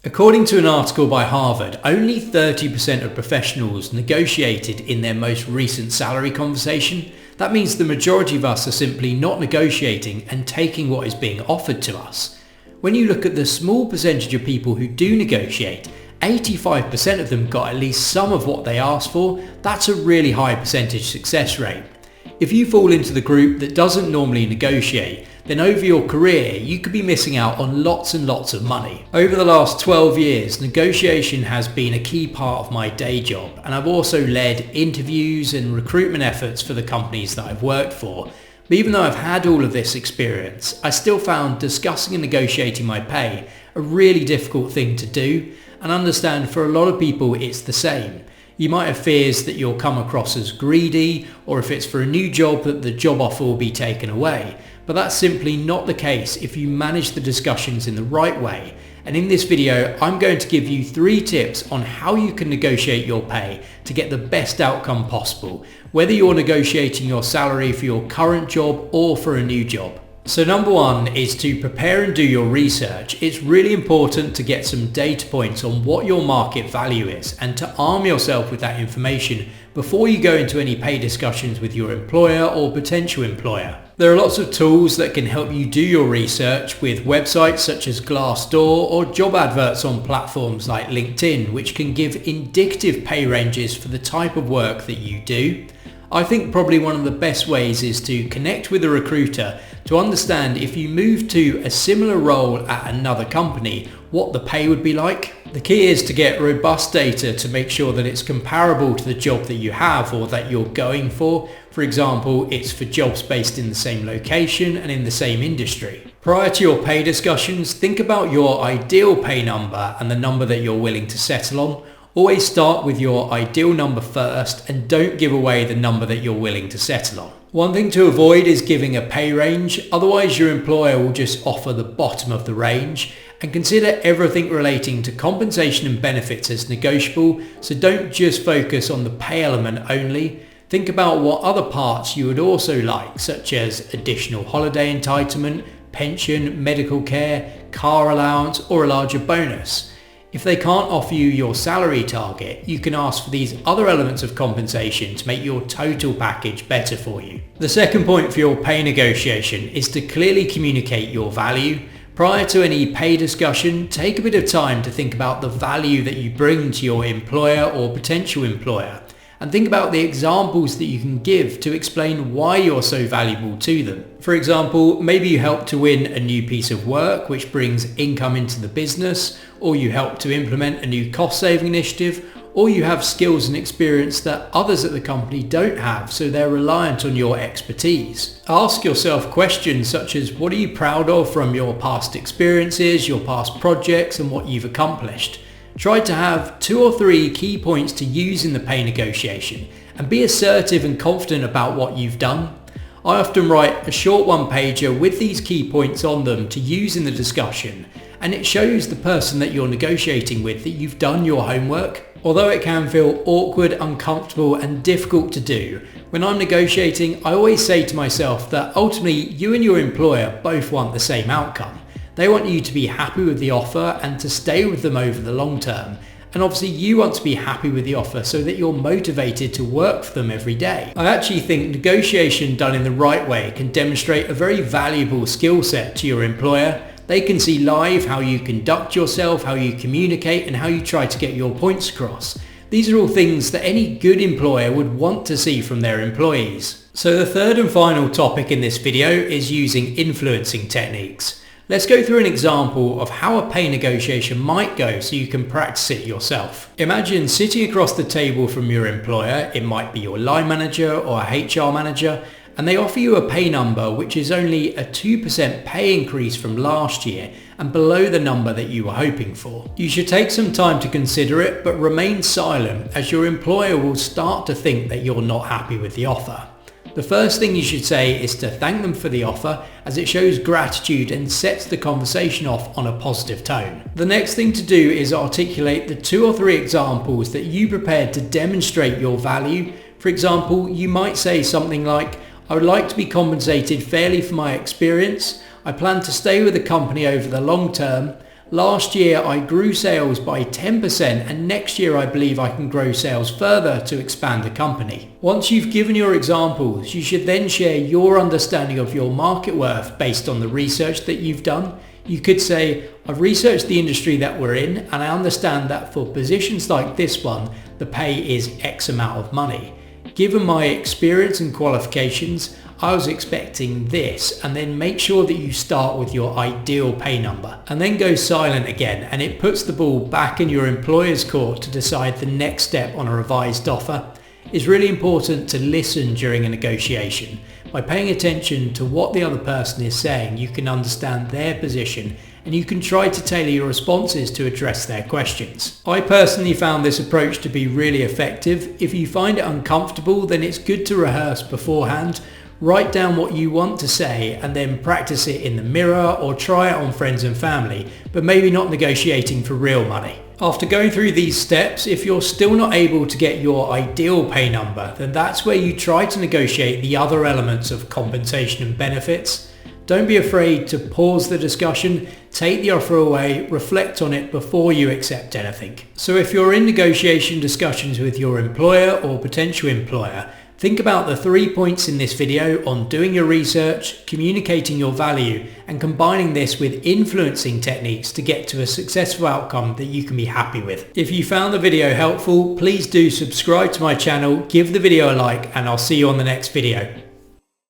According to an article by Harvard, only 30% of professionals negotiated in their most recent salary conversation. That means the majority of us are simply not negotiating and taking what is being offered to us. When you look at the small percentage of people who do negotiate, 85% of them got at least some of what they asked for. That's a really high percentage success rate. If you fall into the group that doesn't normally negotiate, then over your career you could be missing out on lots and lots of money. Over the last 12 years, negotiation has been a key part of my day job, and I've also led interviews and recruitment efforts for the companies that I've worked for. But even though I've had all of this experience, I still found discussing and negotiating my pay a really difficult thing to do, and understand for a lot of people it's the same. You might have fears that you'll come across as greedy, or if it's for a new job that the job offer will be taken away. But that's simply not the case if you manage the discussions in the right way. And in this video, I'm going to give you 3 tips on how you can negotiate your pay to get the best outcome possible, whether you're negotiating your salary for your current job or for a new job. So number 1 is to prepare and do your research. It's really important to get some data points on what your market value is and to arm yourself with that information before you go into any pay discussions with your employer or potential employer. There are lots of tools that can help you do your research with websites such as Glassdoor or job adverts on platforms like LinkedIn, which can give indicative pay ranges for the type of work that you do. I think probably one of the best ways is to connect with a recruiter to understand if you move to a similar role at another company, what the pay would be like. The key is to get robust data to make sure that it's comparable to the job that you have or that you're going for. For example, it's for jobs based in the same location and in the same industry. Prior to your pay discussions, think about your ideal pay number and the number that you're willing to settle on. Always start with your ideal number first and don't give away the number that you're willing to settle on. One thing to avoid is giving a pay range, otherwise your employer will just offer the bottom of the range. And consider everything relating to compensation and benefits as negotiable, so don't just focus on the pay element only. Think about what other parts you would also like, such as additional holiday entitlement, pension, medical care, car allowance, or a larger bonus. If they can't offer you your salary target, you can ask for these other elements of compensation to make your total package better for you. The second point for your pay negotiation is to clearly communicate your value. Prior to any pay discussion, take a bit of time to think about the value that you bring to your employer or potential employer, and think about the examples that you can give to explain why you're so valuable to them. For example, maybe you help to win a new piece of work which brings income into the business, or you help to implement a new cost-saving initiative, or you have skills and experience that others at the company don't have, so they're reliant on your expertise. Ask yourself questions such as, what are you proud of from your past experiences, your past projects, and what you've accomplished? Try to have 2 or 3 key points to use in the pay negotiation and be assertive and confident about what you've done. I often write a short one-pager with these key points on them to use in the discussion, and it shows the person that you're negotiating with that you've done your homework. Although it can feel awkward, uncomfortable and difficult to do, when I'm negotiating, I always say to myself that ultimately you and your employer both want the same outcome. They want you to be happy with the offer and to stay with them over the long term. And obviously you want to be happy with the offer so that you're motivated to work for them every day. I actually think negotiation done in the right way can demonstrate a very valuable skill set to your employer. They can see live how you conduct yourself, how you communicate, and how you try to get your points across. These are all things that any good employer would want to see from their employees. So the third and final topic in this video is using influencing techniques. Let's go through an example of how a pay negotiation might go so you can practice it yourself. Imagine sitting across the table from your employer, it might be your line manager or a HR manager, and they offer you a pay number which is only a 2% pay increase from last year and below the number that you were hoping for. You should take some time to consider it, but remain silent as your employer will start to think that you're not happy with the offer. The first thing you should say is to thank them for the offer, as it shows gratitude and sets the conversation off on a positive tone. The next thing to do is articulate the 2 or 3 examples that you prepared to demonstrate your value. For example, you might say something like, I would like to be compensated fairly for my experience. I plan to stay with the company over the long term. Last year I grew sales by 10% and next year I believe I can grow sales further to expand the company. Once you've given your examples, you should then share your understanding of your market worth based on the research that you've done. You could say, I've researched the industry that we're in and I understand that for positions like this one, the pay is X amount of money. Given my experience and qualifications, I was expecting this, and then make sure that you start with your ideal pay number and then go silent again, and it puts the ball back in your employer's court to decide the next step on a revised offer. It's really important to listen during a negotiation. By paying attention to what the other person is saying, you can understand their position and you can try to tailor your responses to address their questions. I personally found this approach to be really effective. If you find it uncomfortable, then it's good to rehearse beforehand. Write down what you want to say and then practice it in the mirror or try it on friends and family, but maybe not negotiating for real money. After going through these steps, if you're still not able to get your ideal pay number, then that's where you try to negotiate the other elements of compensation and benefits. Don't be afraid to pause the discussion, take the offer away, reflect on it before you accept anything. So if you're in negotiation discussions with your employer or potential employer, think about the 3 points in this video on doing your research, communicating your value, and combining this with influencing techniques to get to a successful outcome that you can be happy with. If you found the video helpful, please do subscribe to my channel, give the video a like, and I'll see you on the next video.